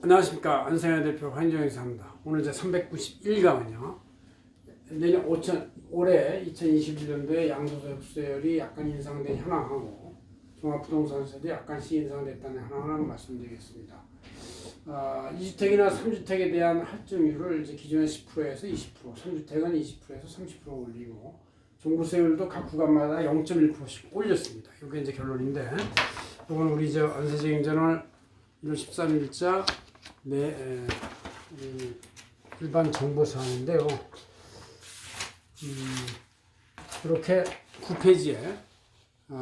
안녕하십니까. 안세현 대표 한정영사입니다. 오늘 이제 391강은요. 내년 올해 2021년도에 양도세 흡수율이 약간 인상된 현황하고 종합부동산세도 약간씩 인상됐다는 현황을 말씀드리겠습니다. 2주택이나 3주택에 대한 할증률을 이제 기존의 10%에서 20%, 3주택은 20%에서 30% 올리고 종부세율도 각 구간마다 0.1%씩 올렸습니다. 이게 이제 결론인데, 이건 우리 이제 안세제행전을 1월 13일자 일반 정보사항인데요. 이렇게 9페이지에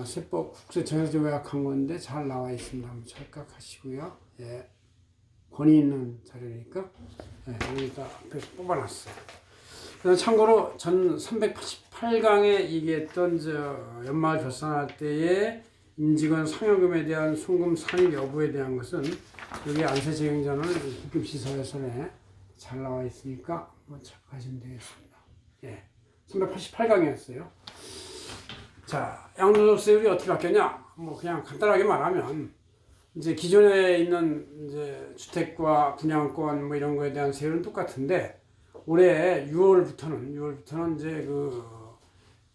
세법 국세청에서 요약한 건데 잘 나와 있습니다. 한번 찰칵하시고요. 예. 권위 있는 자료니까 여기다 앞에 뽑아놨어요. 참고로 전 388강에 얘기했던 연말 결산할 때의 임직원 상여금에 대한 송금 상입 여부에 대한 것은 여기 안세제행전을 입금시사회선에 잘 나와 있으니까 참고하시면 되겠습니다. 예, 388강이었어요. 자, 양도소득세율이 어떻게 바뀌었냐? 그냥 간단하게 말하면 이제 기존에 있는 이제 주택과 분양권 이런 거에 대한 세율은 똑같은데 올해 6월부터는 이제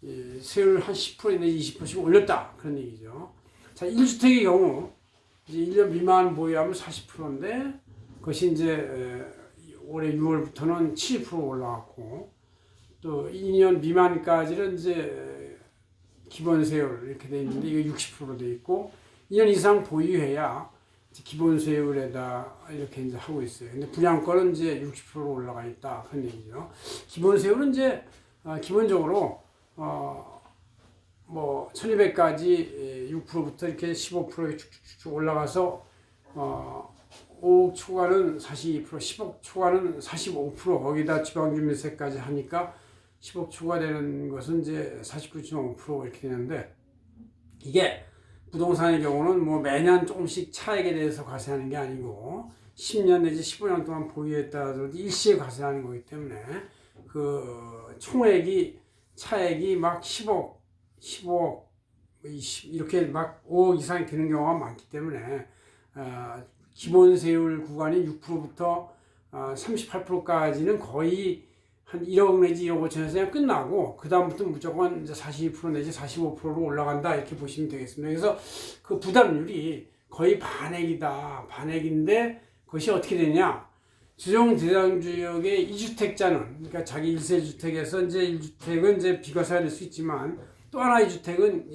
이 세율 한 10%인데 20%씩 올렸다. 그런 얘기죠. 자, 1주택의 경우, 이제 1년 미만 보유하면 40%인데, 그것이 이제, 올해 6월부터는 70% 올라갔고, 또 2년 미만까지는 이제, 기본세율 이렇게 돼 있는데, 이거 60% 돼 있고, 2년 이상 보유해야 기본세율에다 이렇게 이제 하고 있어요. 근데 분양권은 이제 60% 올라가 있다. 그런 얘기죠. 기본세율은 이제, 기본적으로, 1200까지 6%부터 이렇게 15%에 쭉쭉쭉 올라가서, 5억 초과는 42%, 10억 초과는 45%, 거기다 지방주민세까지 하니까 10억 초과되는 것은 이제 49.5% 이렇게 되는데, 이게 부동산의 경우는 매년 조금씩 차액에 대해서 과세하는 게 아니고, 10년 내지 15년 동안 보유했다라도 일시에 과세하는 거기 때문에, 차액이 막 10억, 15억, 20, 이렇게 막 5억 이상이 되는 경우가 많기 때문에, 기본세율 구간이 6%부터 38%까지는 거의 한 1억 내지 1억 5천에서 그냥 끝나고, 그다음부터 무조건 이제 42% 내지 45%로 올라간다. 이렇게 보시면 되겠습니다. 그래서 그 부담률이 거의 반액인데, 그것이 어떻게 되냐? 주정 대상 지역의 2주택자는, 그러니까 자기 1세주택에서 이제 1주택은 이제 비과세가 될 수 있지만, 또 하나 2주택은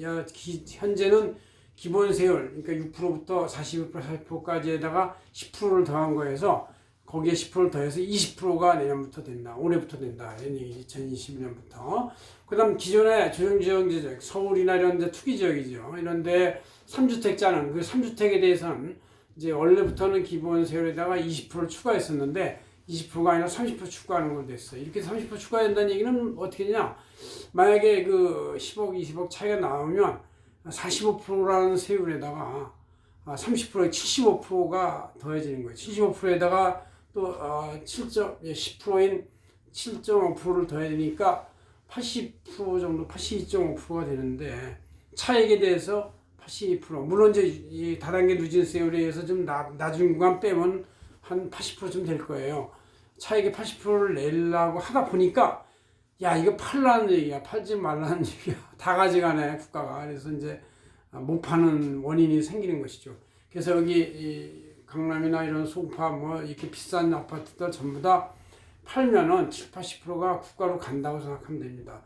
현재는 기본세율, 그러니까 6%부터 41%, 40%까지에다가 10%를 더한 거에서 거기에 10%를 더해서 20%가 내년부터 된다. 올해부터 된다. 이런 얘기지. 2021년부터. 그 다음 기존의 조정지역, 서울이나 이런 데 투기지역이죠. 이런데 3주택자는 그 3주택에 대해서는 이제 원래부터는 기본세율에다가 20%를 추가했었는데 20%가 아니라 30% 추가하는 걸로 됐어요. 이렇게 30% 추가된다는 얘기는 어떻게 되냐? 만약에 10억, 20억 차이가 나오면 45%라는 세율에다가 30%에 75%가 더해지는 거예요. 75%에다가 또 10%인 7.5%를 더해야 되니까 80% 정도, 82.5%가 되는데 차액에 대해서 82%. 물론 이제 이 다단계 누진세율에 의해서 좀 낮은 구간 빼면 한 80%쯤 될 거예요. 차액의 80%를 내려고 하다 보니까 야, 이거 팔라는 얘기야. 팔지 말라는 얘기야. 다 가져가네, 국가가. 그래서 이제 못 파는 원인이 생기는 것이죠. 그래서 여기 이 강남이나 이런 송파 이렇게 비싼 아파트들 전부 다 팔면은 70~80%가 국가로 간다고 생각하면 됩니다.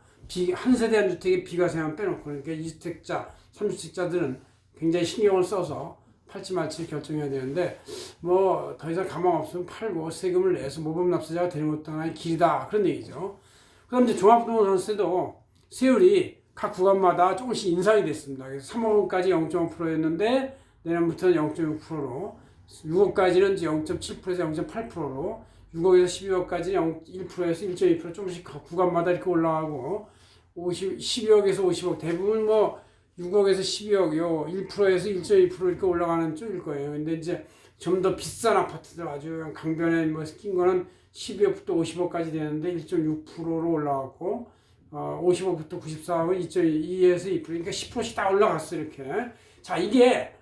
한 세대 한 주택에 비과세만 빼놓고, 그러니까 2주택자, 3주택자들은 굉장히 신경을 써서 팔지 말지를 결정해야 되는데, 더 이상 가망 없으면 팔고 세금을 내서 모범납세자가 되는 것도 하나의 길이다. 그런 얘기죠. 그 다음 이제 종합부동산세도 세율이 각 구간마다 조금씩 인상이 됐습니다. 그래서 3억 원까지 0.5%였는데, 내년부터는 0.6%로, 6억까지는 이제 0.7%에서 0.8%로, 6억에서 12억까지는 1%에서 1.2% 조금씩 구간마다 이렇게 올라가고, 12억에서 50억, 대부분 6억에서 12억, 1%에서 1.2% 이렇게 올라가는 쪽일 거예요. 근데 이제 좀 더 비싼 아파트들 아주 강변에 낀 거는 12억부터 50억까지 되는데 1.6%로 올라갔고, 50억부터 94억은 2.2에서 2%, 그러니까 10%씩 다 올라갔어, 이렇게. 자, 이게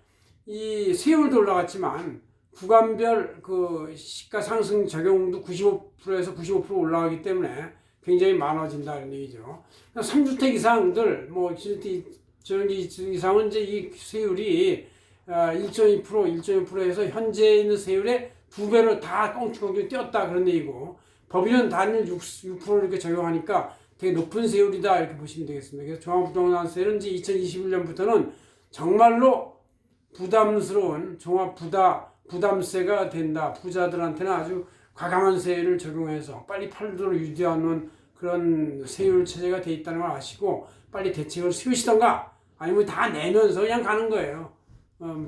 이 세율도 올라갔지만 구간별 그 시가 상승 적용도 95%에서 95% 올라가기 때문에 굉장히 많아진다 이런 얘기죠. 3주택 이상들 뭐 1주택 이상은 이제 이 세율이 1.2%, 1.2%에서 현재 있는 세율의 2배로 다 껑충껑충 뛰었다 그런 얘기고, 법인은 단일 6% 이렇게 적용하니까 되게 높은 세율이다 이렇게 보시면 되겠습니다. 그래서 종합부동산세는 이제 2021년부터는 정말로 부담스러운 부담세가 된다. 부자들한테는 아주 과감한 세율을 적용해서 빨리 팔도록 유지하는 그런 세율 체제가 돼 있다는 걸 아시고 빨리 대책을 세우시던가 아니면 다 내면서 그냥 가는 거예요.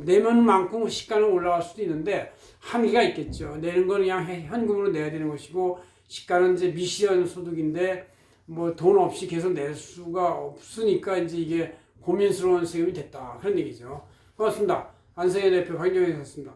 내면 만큼 시가는 올라갈 수도 있는데 한계가 있겠죠. 내는 건 그냥 현금으로 내야 되는 것이고, 시가는 이제 미시한 소득인데 뭐 돈 없이 계속 낼 수가 없으니까 이제 이게 고민스러운 세금이 됐다 그런 얘기죠. 고맙습니다. 안세계 대표 황정혜였습니다.